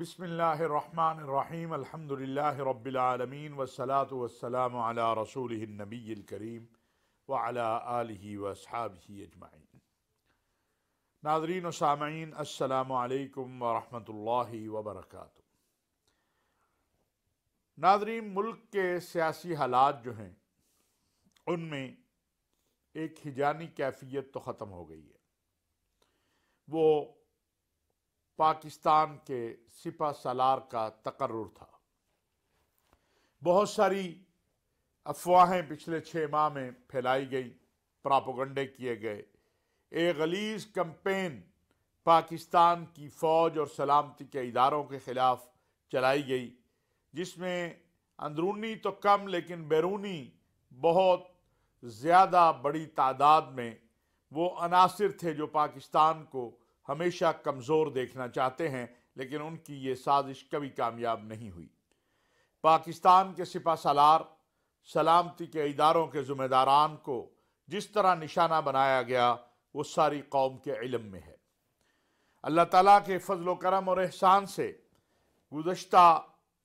بسم اللہ الرحمن الرحیم الحمدللہ رب العالمین والصلاة والسلام علی رسولہ النبی الکریم وعلی آلہ واصحابہ اجمعین۔ ناظرین و سامعین، السلام علیکم ورحمۃ اللہ وبرکاتہ۔ ناظرین، ملک کے سیاسی حالات جو ہیں ان میں ایک ہجانی کیفیت تو ختم ہو گئی ہے۔ وہ پاکستان کے سپہ سالار کا تقرر تھا۔ بہت ساری افواہیں پچھلے 6 ماہ میں پھیلائی گئی، پراپوگنڈے کیے گئے، ایک غلیظ کمپین پاکستان کی فوج اور سلامتی کے اداروں کے خلاف چلائی گئی، جس میں اندرونی تو کم لیکن بیرونی بہت زیادہ بڑی تعداد میں وہ عناصر تھے جو پاکستان کو ہمیشہ کمزور دیکھنا چاہتے ہیں، لیکن ان کی یہ سازش کبھی کامیاب نہیں ہوئی۔ پاکستان کے سپہ سالار، سلامتی کے اداروں کے ذمہ داران کو جس طرح نشانہ بنایا گیا وہ ساری قوم کے علم میں ہے۔ اللہ تعالیٰ کے فضل و کرم اور احسان سے گزشتہ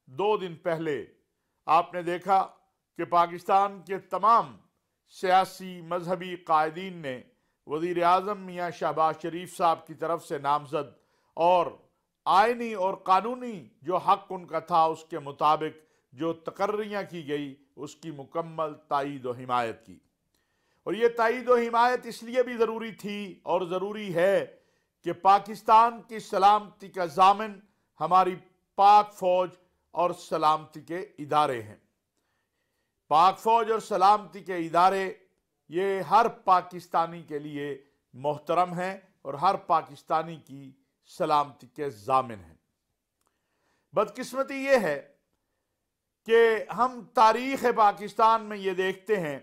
2 دن پہلے آپ نے دیکھا کہ پاکستان کے تمام سیاسی مذہبی قائدین نے وزیر اعظم میاں شہباز شریف صاحب کی طرف سے نامزد اور آئینی اور قانونی جو حق ان کا تھا اس کے مطابق جو تقرریاں کی گئی اس کی مکمل تائید و حمایت کی۔ اور یہ تائید و حمایت اس لیے بھی ضروری تھی اور ضروری ہے کہ پاکستان کی سلامتی کا ضامن ہماری پاک فوج اور سلامتی کے ادارے ہیں۔ پاک فوج اور سلامتی کے ادارے یہ ہر پاکستانی کے لیے محترم ہیں اور ہر پاکستانی کی سلامتی کے ضامن ہیں۔ بدقسمتی یہ ہے کہ ہم تاریخ پاکستان میں یہ دیکھتے ہیں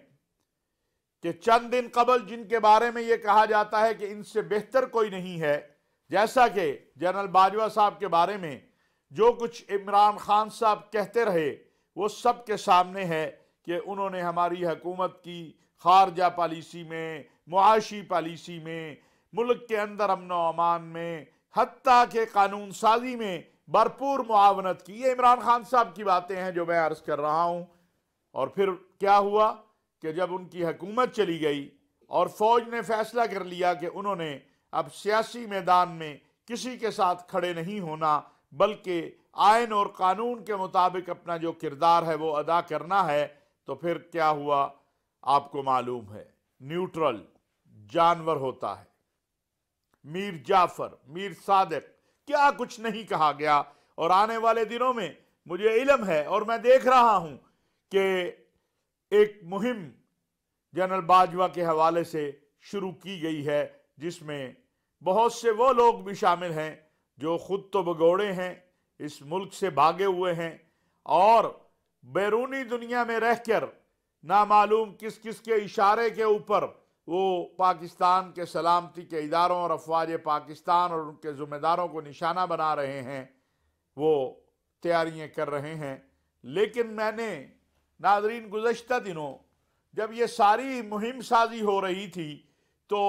کہ چند دن قبل جن کے بارے میں یہ کہا جاتا ہے کہ ان سے بہتر کوئی نہیں ہے، جیسا کہ جنرل باجوہ صاحب کے بارے میں جو کچھ عمران خان صاحب کہتے رہے وہ سب کے سامنے ہے کہ انہوں نے ہماری حکومت کی خارجہ پالیسی میں، معاشی پالیسی میں، ملک کے اندر امن و امان میں، حتیٰ کہ قانون سازی میں بھرپور معاونت کی۔ یہ عمران خان صاحب کی باتیں ہیں جو میں عرض کر رہا ہوں۔ اور پھر کیا ہوا کہ جب ان کی حکومت چلی گئی اور فوج نے فیصلہ کر لیا کہ انہوں نے اب سیاسی میدان میں کسی کے ساتھ کھڑے نہیں ہونا بلکہ آئین اور قانون کے مطابق اپنا جو کردار ہے وہ ادا کرنا ہے، تو پھر کیا ہوا آپ کو معلوم ہے، نیوٹرل جانور ہوتا ہے۔ میر جعفر، میر صادق، کیا کچھ نہیں کہا گیا۔ اور آنے والے دنوں میں مجھے علم ہے اور میں دیکھ رہا ہوں کہ ایک مہم جنرل باجوہ کے حوالے سے شروع کی گئی ہے، جس میں بہت سے وہ لوگ بھی شامل ہیں جو خود تو بگوڑے ہیں، اس ملک سے بھاگے ہوئے ہیں اور بیرونی دنیا میں رہ کر نامعلوم کس کس کے اشارے کے اوپر وہ پاکستان کے سلامتی کے اداروں اور افواج پاکستان اور ان کے ذمہ داروں کو نشانہ بنا رہے ہیں، وہ تیاریاں کر رہے ہیں۔ لیکن میں نے ناظرین گزشتہ دنوں جب یہ ساری مہم سازی ہو رہی تھی تو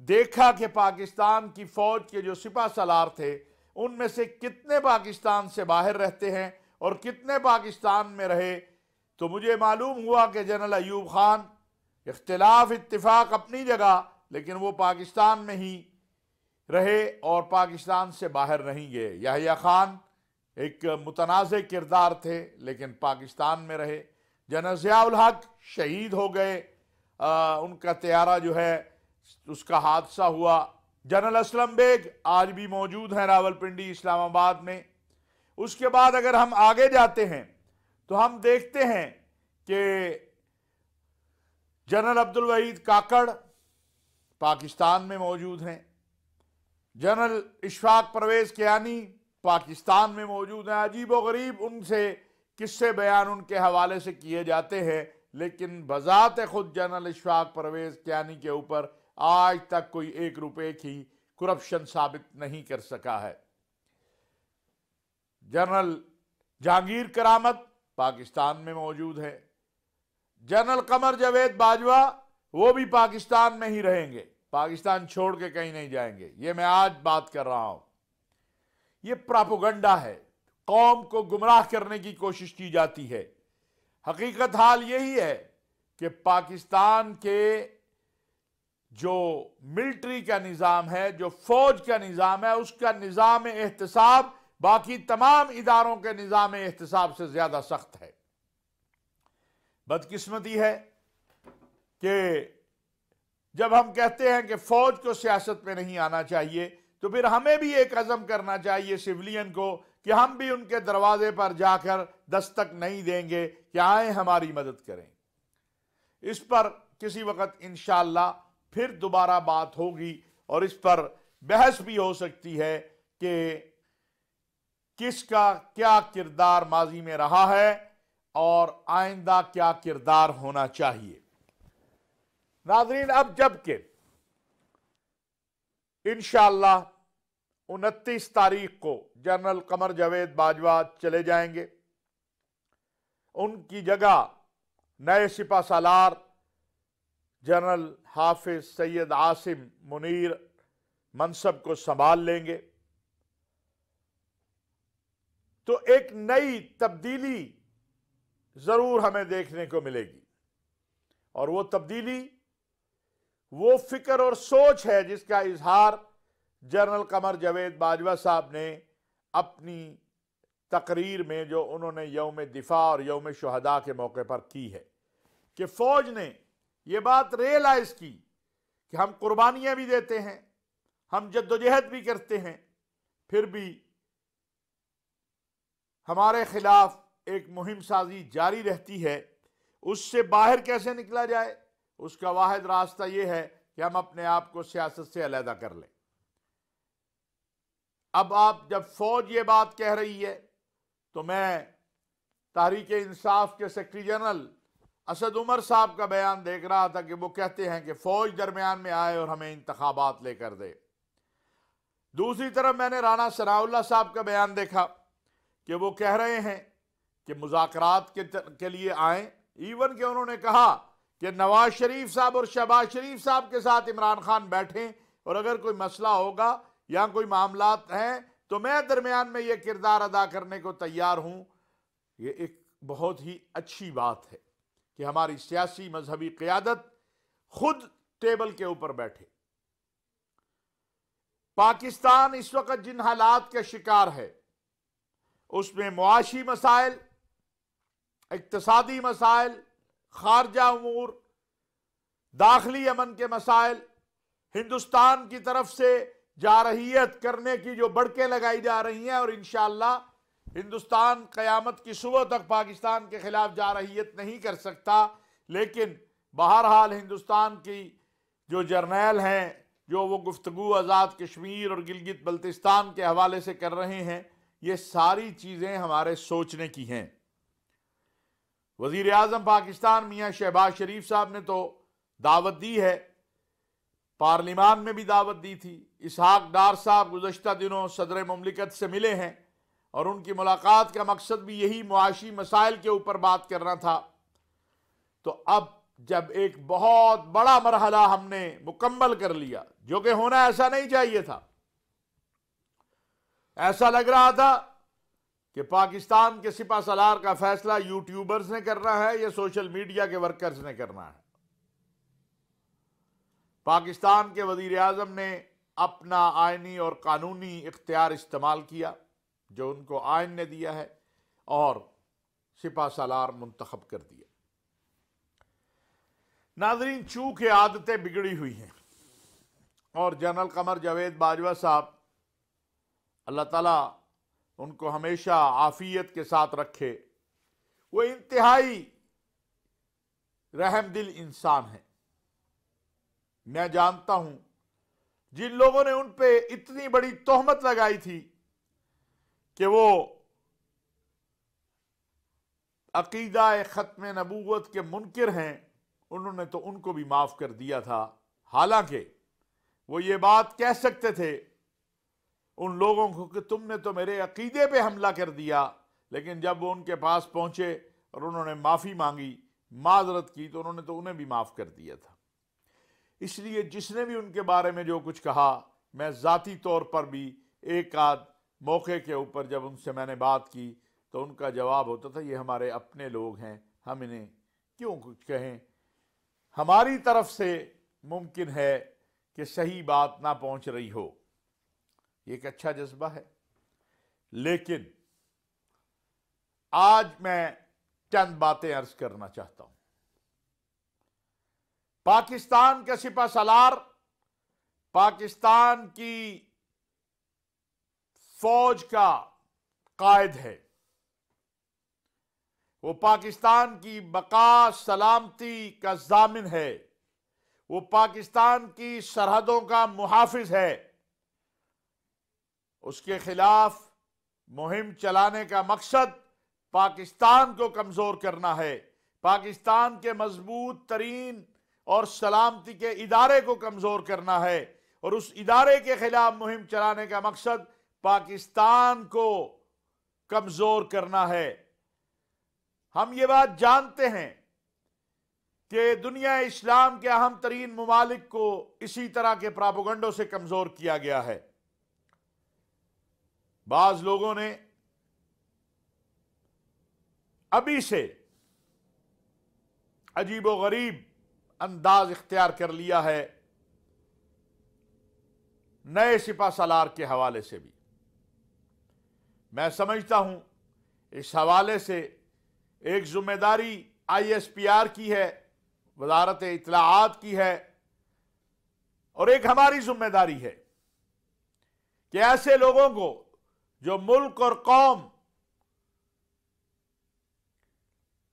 دیکھا کہ پاکستان کی فوج کے جو سپہ سالار تھے ان میں سے کتنے پاکستان سے باہر رہتے ہیں اور کتنے پاکستان میں رہے، تو مجھے معلوم ہوا کہ جنرل ایوب خان، اختلاف اتفاق اپنی جگہ، لیکن وہ پاکستان میں ہی رہے اور پاکستان سے باہر نہیں گئے۔ یحییٰ خان ایک متنازع کردار تھے لیکن پاکستان میں رہے۔ جنرل ضیاء الحق شہید ہو گئے، ان کا طیارہ جو ہے اس کا حادثہ ہوا۔ جنرل اسلم بیگ آج بھی موجود ہیں راولپنڈی، اسلام آباد میں۔ اس کے بعد اگر ہم آگے جاتے ہیں تو ہم دیکھتے ہیں کہ جنرل عبدالوحید کاکڑ پاکستان میں موجود ہیں، جنرل اشفاق پرویز کیانی پاکستان میں موجود ہیں۔ عجیب و غریب ان سے قصے بیان ان کے حوالے سے کیے جاتے ہیں، لیکن بذات خود جنرل اشفاق پرویز کیانی کے اوپر آج تک کوئی 1 روپے کی کرپشن ثابت نہیں کر سکا ہے۔ جنرل جہانگیر کرامت پاکستان میں موجود ہے۔ جنرل قمر جاوید باجوہ وہ بھی پاکستان میں ہی رہیں گے، پاکستان چھوڑ کے کہیں نہیں جائیں گے، یہ میں آج بات کر رہا ہوں۔ یہ پراپوگنڈا ہے، قوم کو گمراہ کرنے کی کوشش کی جاتی ہے۔ حقیقت حال یہی ہے کہ پاکستان کے جو ملٹری کا نظام ہے، جو فوج کا نظام ہے، اس کا نظام احتساب باقی تمام اداروں کے نظام احتساب سے زیادہ سخت ہے۔ بدقسمتی ہے کہ جب ہم کہتے ہیں کہ فوج کو سیاست میں نہیں آنا چاہیے، تو پھر ہمیں بھی ایک عزم کرنا چاہیے سویلین کو کہ ہم بھی ان کے دروازے پر جا کر دستک نہیں دیں گے کہ آئیں ہماری مدد کریں۔ اس پر کسی وقت انشاءاللہ پھر دوبارہ بات ہوگی اور اس پر بحث بھی ہو سکتی ہے کہ کس کا کیا کردار ماضی میں رہا ہے اور آئندہ کیا کردار ہونا چاہیے۔ ناظرین، اب جب کہ انشاءاللہ 29 تاریخ کو جنرل قمر جاوید باجوہ چلے جائیں گے، ان کی جگہ نئے سپہ سالار جنرل حافظ سید عاصم منیر منصب کو سنبھال لیں گے، تو ایک نئی تبدیلی ضرور ہمیں دیکھنے کو ملے گی، اور وہ تبدیلی وہ فکر اور سوچ ہے جس کا اظہار جنرل قمر جاوید باجوہ صاحب نے اپنی تقریر میں جو انہوں نے یوم دفاع اور یوم شہداء کے موقع پر کی ہے، کہ فوج نے یہ بات ریئلائز کی کہ ہم قربانیاں بھی دیتے ہیں، ہم جدوجہد بھی کرتے ہیں، پھر بھی ہمارے خلاف ایک مہم سازی جاری رہتی ہے۔ اس سے باہر کیسے نکلا جائے؟ اس کا واحد راستہ یہ ہے کہ ہم اپنے آپ کو سیاست سے علیحدہ کر لیں۔ اب آپ جب فوج یہ بات کہہ رہی ہے تو میں تحریک انصاف کے سیکرٹری جنرل اسد عمر صاحب کا بیان دیکھ رہا تھا کہ وہ کہتے ہیں کہ فوج درمیان میں آئے اور ہمیں انتخابات لے کر دے۔ دوسری طرف میں نے رانا ثناء اللہ صاحب کا بیان دیکھا کہ وہ کہہ رہے ہیں کہ مذاکرات کے لیے آئیں، ایون کہ انہوں نے کہا کہ نواز شریف صاحب اور شہباز شریف صاحب کے ساتھ عمران خان بیٹھیں، اور اگر کوئی مسئلہ ہوگا یا کوئی معاملات ہیں تو میں درمیان میں یہ کردار ادا کرنے کو تیار ہوں۔ یہ ایک بہت ہی اچھی بات ہے کہ ہماری سیاسی مذہبی قیادت خود ٹیبل کے اوپر بیٹھے۔ پاکستان اس وقت جن حالات کا شکار ہے، اس میں معاشی مسائل، اقتصادی مسائل، خارجہ امور، داخلی امن کے مسائل، ہندوستان کی طرف سے جارحیت کرنے کی جو بڑکیں لگائی جا رہی ہیں، اور انشاءاللہ ہندوستان قیامت کی صبح تک پاکستان کے خلاف جارحیت نہیں کر سکتا، لیکن بہرحال ہندوستان کی جو جرنیل ہیں جو وہ گفتگو آزاد کشمیر اور گلگت بلتستان کے حوالے سے کر رہے ہیں، یہ ساری چیزیں ہمارے سوچنے کی ہیں۔ وزیر اعظم پاکستان میاں شہباز شریف صاحب نے تو دعوت دی ہے، پارلیمان میں بھی دعوت دی تھی۔ اسحاق ڈار صاحب گزشتہ دنوں صدر مملکت سے ملے ہیں، اور ان کی ملاقات کا مقصد بھی یہی معاشی مسائل کے اوپر بات کرنا تھا۔ تو اب جب ایک بہت بڑا مرحلہ ہم نے مکمل کر لیا، جو کہ ہونا ایسا نہیں چاہیے تھا، ایسا لگ رہا تھا کہ پاکستان کے سپہ سالار کا فیصلہ یوٹیوبرز نے کرنا ہے یا سوشل میڈیا کے ورکرز نے کرنا ہے۔ پاکستان کے وزیر اعظم نے اپنا آئینی اور قانونی اختیار استعمال کیا جو ان کو آئین نے دیا ہے، اور سپہ سالار منتخب کر دیا۔ ناظرین، چونکہ عادتیں بگڑی ہوئی ہیں، اور جنرل قمر جاوید باجوہ صاحب، اللہ تعالیٰ ان کو ہمیشہ عافیت کے ساتھ رکھے، وہ انتہائی رحم دل انسان ہیں۔ میں جانتا ہوں جن لوگوں نے ان پہ اتنی بڑی تہمت لگائی تھی کہ وہ عقیدہ ختم نبوت کے منکر ہیں، انہوں نے تو ان کو بھی معاف کر دیا تھا۔ حالانکہ وہ یہ بات کہہ سکتے تھے ان لوگوں کو کہ تم نے تو میرے عقیدے پہ حملہ کر دیا، لیکن جب وہ ان کے پاس پہنچے اور انہوں نے معافی مانگی، معذرت کی، تو انہوں نے تو انہیں بھی معاف کر دیا تھا۔ اس لیے جس نے بھی ان کے بارے میں جو کچھ کہا، میں ذاتی طور پر بھی ایک آدھ موقع کے اوپر جب ان سے میں نے بات کی تو ان کا جواب ہوتا تھا یہ ہمارے اپنے لوگ ہیں، ہم انہیں کیوں کچھ کہیں، ہماری طرف سے ممکن ہے کہ صحیح بات نہ پہنچ رہی ہو۔ یہ ایک اچھا جذبہ ہے، لیکن آج میں چند باتیں عرض کرنا چاہتا ہوں۔ پاکستان کا سپہ سالار پاکستان کی فوج کا قائد ہے، وہ پاکستان کی بقا سلامتی کا ضامن ہے، وہ پاکستان کی سرحدوں کا محافظ ہے۔ اس کے خلاف مہم چلانے کا مقصد پاکستان کو کمزور کرنا ہے، پاکستان کے مضبوط ترین اور سلامتی کے ادارے کو کمزور کرنا ہے، اور اس ادارے کے خلاف مہم چلانے کا مقصد پاکستان کو کمزور کرنا ہے۔ ہم یہ بات جانتے ہیں کہ دنیا اسلام کے اہم ترین ممالک کو اسی طرح کے پراپیگنڈوں سے کمزور کیا گیا ہے۔ بعض لوگوں نے ابھی سے عجیب و غریب انداز اختیار کر لیا ہے نئے سپہ سالار کے حوالے سے بھی۔ میں سمجھتا ہوں اس حوالے سے ایک ذمہ داری ISPR کی ہے، وزارت اطلاعات کی ہے، اور ایک ہماری ذمہ داری ہے کہ ایسے لوگوں کو جو ملک اور قوم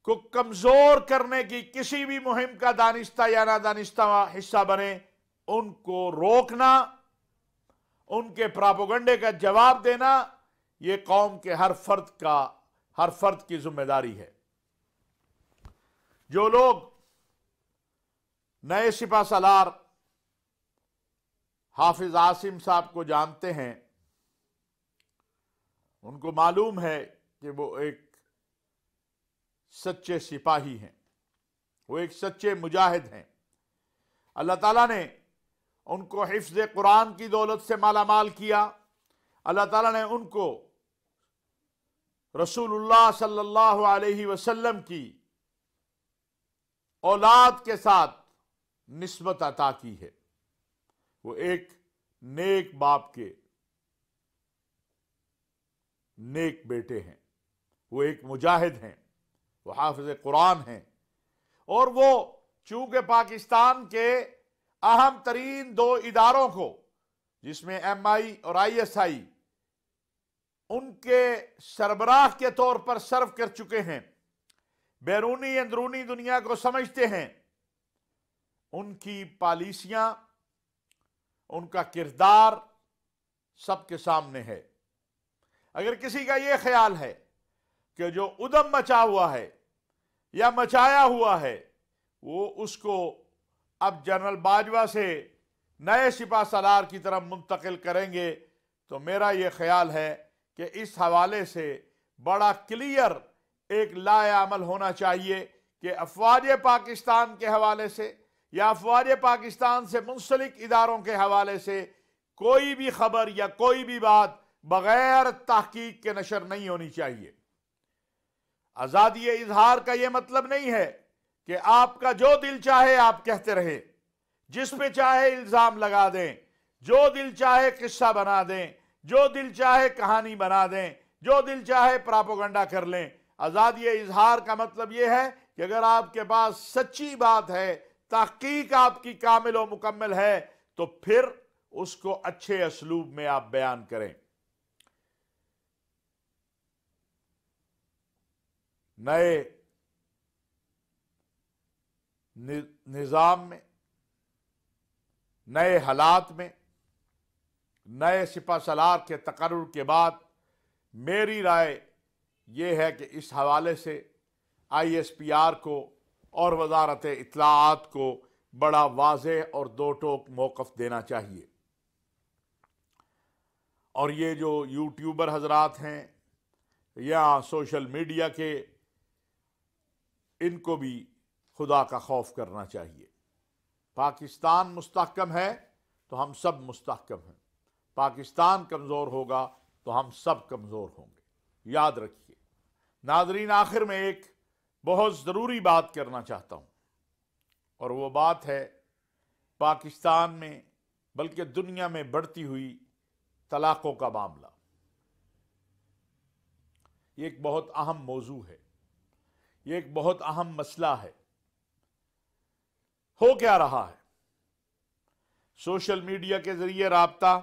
کو کمزور کرنے کی کسی بھی مہم کا دانستہ یا نادانستہ حصہ بنے، ان کو روکنا، ان کے پراپیگنڈے کا جواب دینا، یہ قوم کے ہر فرد کی ذمہ داری ہے۔ جو لوگ نئے سپہ سالار حافظ عاصم صاحب کو جانتے ہیں، ان کو معلوم ہے کہ وہ ایک سچے سپاہی ہیں، وہ ایک سچے مجاہد ہیں۔ اللہ تعالیٰ نے ان کو حفظ قرآن کی دولت سے مالا مال کیا، اللہ تعالیٰ نے ان کو رسول اللہ صلی اللہ علیہ وسلم کی اولاد کے ساتھ نسبت عطا کی ہے۔ وہ ایک نیک باپ کے نیک بیٹے ہیں، وہ ایک مجاہد ہیں، وہ حافظ قرآن ہیں، اور وہ چونکہ پاکستان کے اہم ترین دو اداروں کو، جس میں MI اور ISI، ان کے سربراہ کے طور پر سرو کر چکے ہیں، بیرونی اندرونی دنیا کو سمجھتے ہیں، ان کی پالیسیاں، ان کا کردار سب کے سامنے ہے۔ اگر کسی کا یہ خیال ہے کہ جو ادم مچا ہوا ہے یا مچایا ہوا ہے وہ اس کو اب جنرل باجوہ سے نئے سپہ سالار کی طرف منتقل کریں گے، تو میرا یہ خیال ہے کہ اس حوالے سے بڑا کلیئر ایک لائے عمل ہونا چاہیے کہ افواج پاکستان کے حوالے سے یا افواج پاکستان سے منسلک اداروں کے حوالے سے کوئی بھی خبر یا کوئی بھی بات بغیر تحقیق کے نشر نہیں ہونی چاہیے۔ آزادی اظہار کا یہ مطلب نہیں ہے کہ آپ کا جو دل چاہے آپ کہتے رہے، جس پہ چاہے الزام لگا دیں، جو دل چاہے قصہ بنا دیں، جو دل چاہے کہانی بنا دیں، جو دل چاہے پراپیگنڈا کر لیں۔ آزادی اظہار کا مطلب یہ ہے کہ اگر آپ کے پاس سچی بات ہے، تحقیق آپ کی کامل و مکمل ہے، تو پھر اس کو اچھے اسلوب میں آپ بیان کریں۔ نئے نظام میں، نئے حالات میں، نئے سپہ سالار کے تقرر کے بعد میری رائے یہ ہے کہ اس حوالے سے ISPR کو اور وزارت اطلاعات کو بڑا واضح اور دو ٹوک موقف دینا چاہیے۔ اور یہ جو یوٹیوبر حضرات ہیں یا سوشل میڈیا کے، ان کو بھی خدا کا خوف کرنا چاہیے۔ پاکستان مستحکم ہے تو ہم سب مستحکم ہیں، پاکستان کمزور ہوگا تو ہم سب کمزور ہوں گے۔ یاد رکھیے ناظرین، آخر میں ایک بہت ضروری بات کرنا چاہتا ہوں، اور وہ بات ہے پاکستان میں بلکہ دنیا میں بڑھتی ہوئی طلاقوں کا معاملہ۔ یہ ایک بہت اہم موضوع ہے، یہ ایک بہت اہم مسئلہ ہے۔ ہو کیا رہا ہے؟ سوشل میڈیا کے ذریعے رابطہ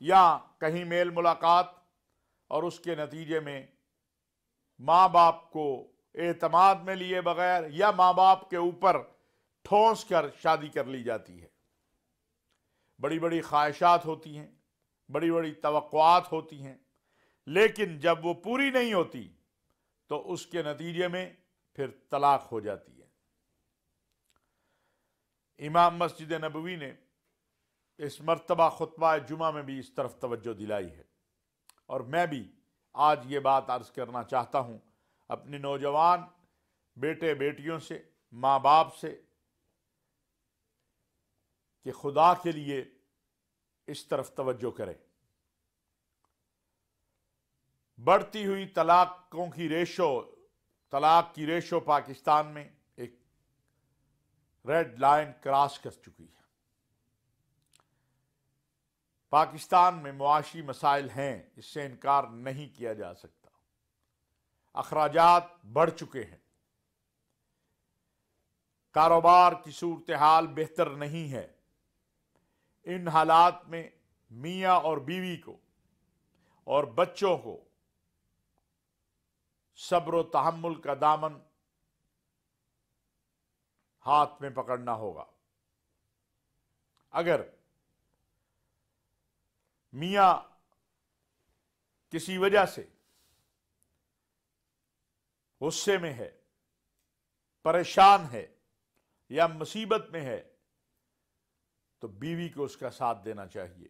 یا کہیں میل ملاقات، اور اس کے نتیجے میں ماں باپ کو اعتماد میں لیے بغیر یا ماں باپ کے اوپر ٹھونس کر شادی کر لی جاتی ہے۔ بڑی بڑی خواہشات ہوتی ہیں، بڑی بڑی توقعات ہوتی ہیں، لیکن جب وہ پوری نہیں ہوتی تو اس کے نتیجے میں پھر طلاق ہو جاتی ہے۔ امام مسجد نبوی نے اس مرتبہ خطبہ جمعہ میں بھی اس طرف توجہ دلائی ہے، اور میں بھی آج یہ بات عرض کرنا چاہتا ہوں اپنے نوجوان بیٹے بیٹیوں سے، ماں باپ سے، کہ خدا کے لیے اس طرف توجہ کریں۔ بڑھتی ہوئی طلاقوں کی ریشو، طلاق کی ریشو پاکستان میں ایک ریڈ لائن کراس کر چکی ہے۔ پاکستان میں معاشی مسائل ہیں، اس سے انکار نہیں کیا جا سکتا۔ اخراجات بڑھ چکے ہیں، کاروبار کی صورتحال بہتر نہیں ہے۔ ان حالات میں میاں اور بیوی کو اور بچوں کو صبر و تحمل کا دامن ہاتھ میں پکڑنا ہوگا۔ اگر میاں کسی وجہ سے غصے میں ہے، پریشان ہے یا مصیبت میں ہے تو بیوی کو اس کا ساتھ دینا چاہیے،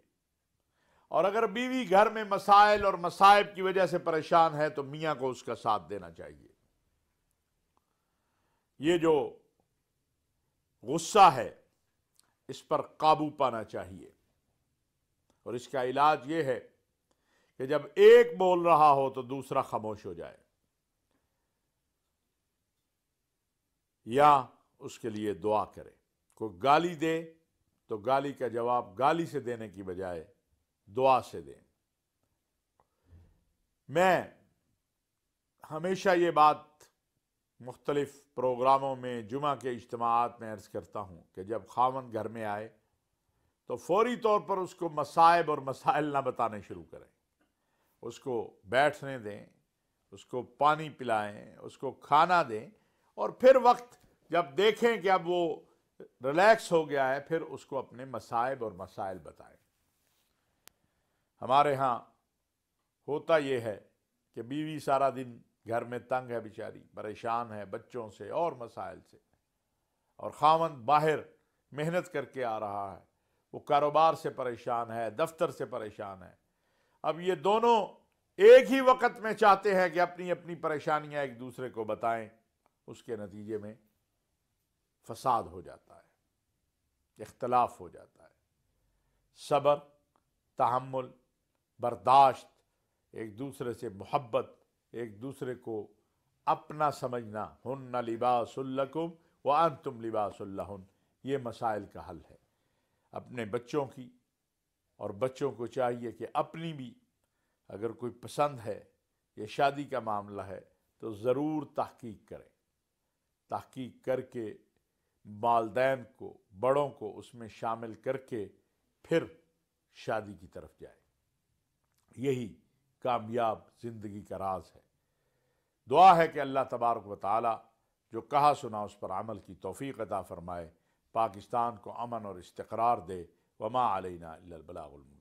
اور اگر بیوی گھر میں مسائل اور مصائب کی وجہ سے پریشان ہے تو میاں کو اس کا ساتھ دینا چاہیے۔ یہ جو غصہ ہے اس پر قابو پانا چاہیے، اور اس کا علاج یہ ہے کہ جب ایک بول رہا ہو تو دوسرا خاموش ہو جائے، یا اس کے لیے دعا کرے۔ کوئی گالی دے تو گالی کا جواب گالی سے دینے کی بجائے دعا سے دیں۔ میں ہمیشہ یہ بات مختلف پروگراموں میں، جمعہ کے اجتماعات میں عرض کرتا ہوں کہ جب خاوند گھر میں آئے تو فوری طور پر اس کو مصائب اور مسائل نہ بتانے شروع کریں، اس کو بیٹھنے دیں، اس کو پانی پلائیں، اس کو کھانا دیں، اور پھر وقت جب دیکھیں کہ اب وہ ریلیکس ہو گیا ہے پھر اس کو اپنے مصائب اور مسائل بتائیں۔ ہمارے ہاں ہوتا یہ ہے کہ بیوی سارا دن گھر میں تنگ ہے، بیچاری پریشان ہے بچوں سے اور مسائل سے، اور خاوند باہر محنت کر کے آ رہا ہے، وہ کاروبار سے پریشان ہے، دفتر سے پریشان ہے۔ اب یہ دونوں ایک ہی وقت میں چاہتے ہیں کہ اپنی اپنی پریشانیاں ایک دوسرے کو بتائیں، اس کے نتیجے میں فساد ہو جاتا ہے، اختلاف ہو جاتا ہے۔ صبر، تحمل، برداشت، ایک دوسرے سے محبت، ایک دوسرے کو اپنا سمجھنا، ہن لباس لکم وانتم لباس لہن، یہ مسائل کا حل ہے۔ اپنے بچوں کی اور بچوں کو چاہیے کہ اپنی بھی اگر کوئی پسند ہے یا شادی کا معاملہ ہے تو ضرور تحقیق کریں، تحقیق کر کے والدین کو، بڑوں کو اس میں شامل کر کے پھر شادی کی طرف جائے۔ یہی کامیاب زندگی کا راز ہے۔ دعا ہے کہ اللہ تبارک و تعالی جو کہا سنا اس پر عمل کی توفیق عطا فرمائے، پاکستان کو امن اور استقرار دے۔ وما علینا الا البلاغ المبین۔